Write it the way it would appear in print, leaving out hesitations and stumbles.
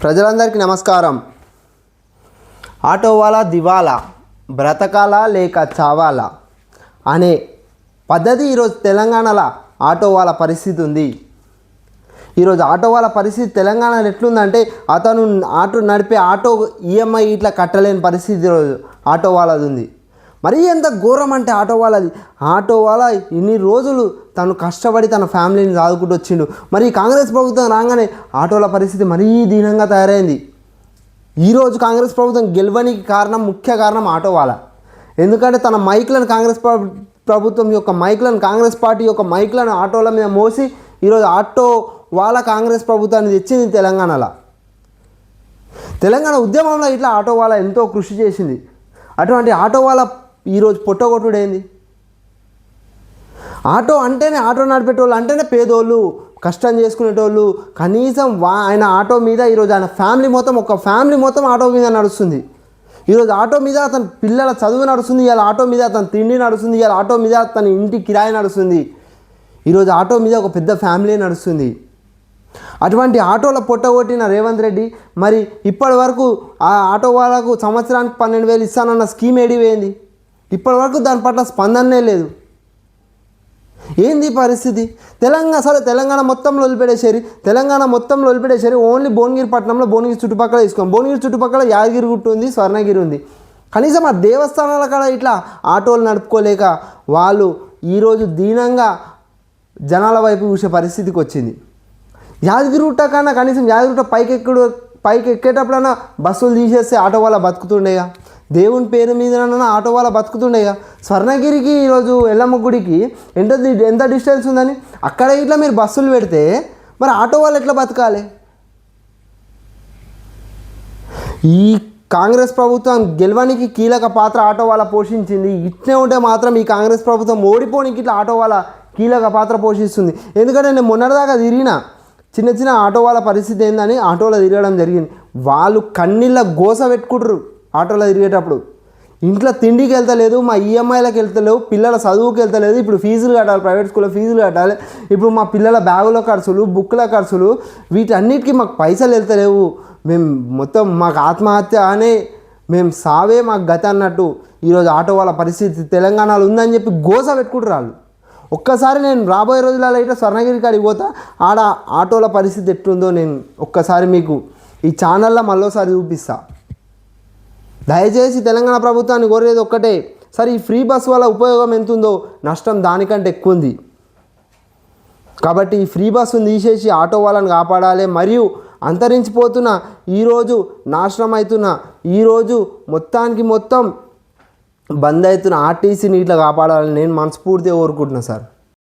ప్రజలందరికీ నమస్కారం. ఆటో వాలా దివాలా, బ్రతకాలా లేక చావాలా అనే పద్ధతి ఈరోజు తెలంగాణలో ఆటో వాళ్ళ పరిస్థితి ఉంది. ఈరోజు ఆటో వాళ్ళ పరిస్థితి తెలంగాణలో ఎట్లుందంటే అతను ఆటో నడిపే ఆటో ఈఎంఐ ఇట్లా కట్టలేని పరిస్థితి ఈరోజు ఆటో వాళ్ళది ఉంది. మరీ ఎంత ఘోరం అంటే ఆటో వాళ్ళ ఇన్ని రోజులు తను కష్టపడి తన ఫ్యామిలీని సాదుకుంటూ వచ్చిండు. మరి కాంగ్రెస్ ప్రభుత్వం రాగానే ఆటోల పరిస్థితి మరీ దీనంగా తయారైంది. ఈరోజు కాంగ్రెస్ ప్రభుత్వం గెలవడానికి ముఖ్య కారణం ఆటో వాళ్ళ. ఎందుకంటే తన మైక్లను ప్రభుత్వం యొక్క మైక్లను, కాంగ్రెస్ పార్టీ యొక్క మైక్లను ఆటోల మీద మోసి ఈరోజు ఆటో వాళ్ళ కాంగ్రెస్ ప్రభుత్వాన్ని తెచ్చింది తెలంగాణలో. తెలంగాణ ఉద్యమంలో ఇట్లా ఆటో వాళ్ళ ఎంతో కృషి చేసింది. అటువంటి ఆటో వాళ్ళ ఈరోజు పొట్టగొట్టుడు ఏంది? ఆటో అంటేనే, ఆటో నడిపేటోళ్ళు అంటేనే పేదోళ్ళు, కష్టం చేసుకునేటోళ్ళు. కనీసం ఆయన ఆటో మీద ఈరోజు ఆయన ఫ్యామిలీ మొత్తం ఆటో మీద నడుస్తుంది. ఈరోజు ఆటో మీద అతని పిల్లల చదువు నడుస్తుంది, ఇవాళ ఆటో మీద అతని తిండి నడుస్తుంది, ఇవాళ ఆటో మీద తన ఇంటి కిరాయి నడుస్తుంది. ఈరోజు ఆటో మీద ఒక పెద్ద ఫ్యామిలీ నడుస్తుంది. అటువంటి ఆటోల పొట్టగొట్టిన రేవంత్ రెడ్డి మరి ఇప్పటి వరకు ఆ ఆటో వాళ్ళకు సంవత్సరానికి 12,000 ఇస్తానన్న స్కీమ్ ఏడిపోయింది? ఇప్పటి వరకు దాని పట్ల స్పందనే లేదు. ఏంది పరిస్థితి? తెలంగాణ మొత్తంలో వదిలిపెట్టేశారు. ఓన్లీ భువనగిరి పట్టణంలో, భువనగిరి చుట్టుపక్కల తీసుకోండి. భువనగిరి చుట్టుపక్కల యాదగిరి గుట్ట ఉంది, స్వర్ణగిరి ఉంది. కనీసం ఆ దేవస్థానాల కాడ ఇట్లా ఆటోలు నడుపుకోలేక వాళ్ళు ఈరోజు దీనంగా జనాల వైపు చూసే పరిస్థితికి వచ్చింది. యాదగిరి గుట్ట కన్నా కనీసం యాదగిరి గుట్ట పైకి ఎక్కేటప్పుడన్నా బస్సులు తీసేస్తే ఆటో వాళ్ళ బతుకుతుండేగా. దేవుని పేరు మీదనన్నా ఆటో వాళ్ళ బతుకుతుండేగా. స్వర్ణగిరికి ఈరోజు ఎల్లమ్మ గుడికి ఎంత డిస్టెన్స్ ఉందని అక్కడ ఇట్లా మీరు బస్సులు పెడితే మరి ఆటో వాళ్ళు ఎట్లా బతకాలి? ఈ కాంగ్రెస్ ప్రభుత్వం గెలవడానికి కీలక పాత్ర ఆటో వాళ్ళ పోషించింది. ఇట్నే ఉంటే మాత్రం ఈ కాంగ్రెస్ ప్రభుత్వం ఓడిపోనికి ఇట్లా ఆటో వాళ్ళ కీలక పాత్ర పోషిస్తుంది. ఎందుకంటే నేను మొన్నటిదాకా తిరిగిన చిన్న ఆటో వాళ్ళ పరిస్థితి ఏందని ఆటోలో తిరగడం జరిగింది. వాళ్ళు కన్నీళ్ళ గోస పెట్టుకుంటారు ఆటోలో తిరిగేటప్పుడు. ఇంట్లో తిండికి వెళ్తలేదు, మా ఈఎంఐలకు వెళ్తలేవు, పిల్లల చదువుకి వెళ్తలేదు, ఇప్పుడు ఫీజులు కట్టాలి, ప్రైవేట్ స్కూల్లో ఫీజులు కట్టాలి, ఇప్పుడు మా పిల్లల బ్యాగుల ఖర్చులు, బుక్కుల ఖర్చులు, వీటన్నిటికీ మాకు పైసలు వెళ్తలేవు, మేము మొత్తం మాకు ఆత్మహత్య అనే సావే మాకు గతి అన్నట్టు ఈరోజు ఆటో వాళ్ళ పరిస్థితి తెలంగాణలో ఉందని చెప్పి గోస పెట్టుకుంటారు వాళ్ళు. ఒక్కసారి నేను రాబోయే రోజులలో ఇట్లా స్వర్ణగిరి కాడికి పోతా, ఆడ ఆటోల పరిస్థితి ఎట్లుందో నేను ఒక్కసారి మీకు ఈ ఛానల్లో మళ్ళీసారి చూపిస్తా. దయచేసి తెలంగాణ ప్రభుత్వాన్ని కోరేది ఒక్కటే, సరే ఈ ఫ్రీ బస్ వల్ల ఉపయోగం ఎంత ఉందో నష్టం దానికంటే ఎక్కువ ఉంది. కాబట్టి ఈ ఫ్రీ బస్సును తీసేసి ఆటో వాళ్ళని కాపాడాలి. మరియు అంతరించిపోతున్న ఈరోజు నాశనం అవుతున్న ఈరోజు మొత్తం బంద్ అవుతున్న ఆర్టీసీని ఇట్లా కాపాడాలని నేను మనస్ఫూర్తిగా కోరుకుంటున్నాను సార్.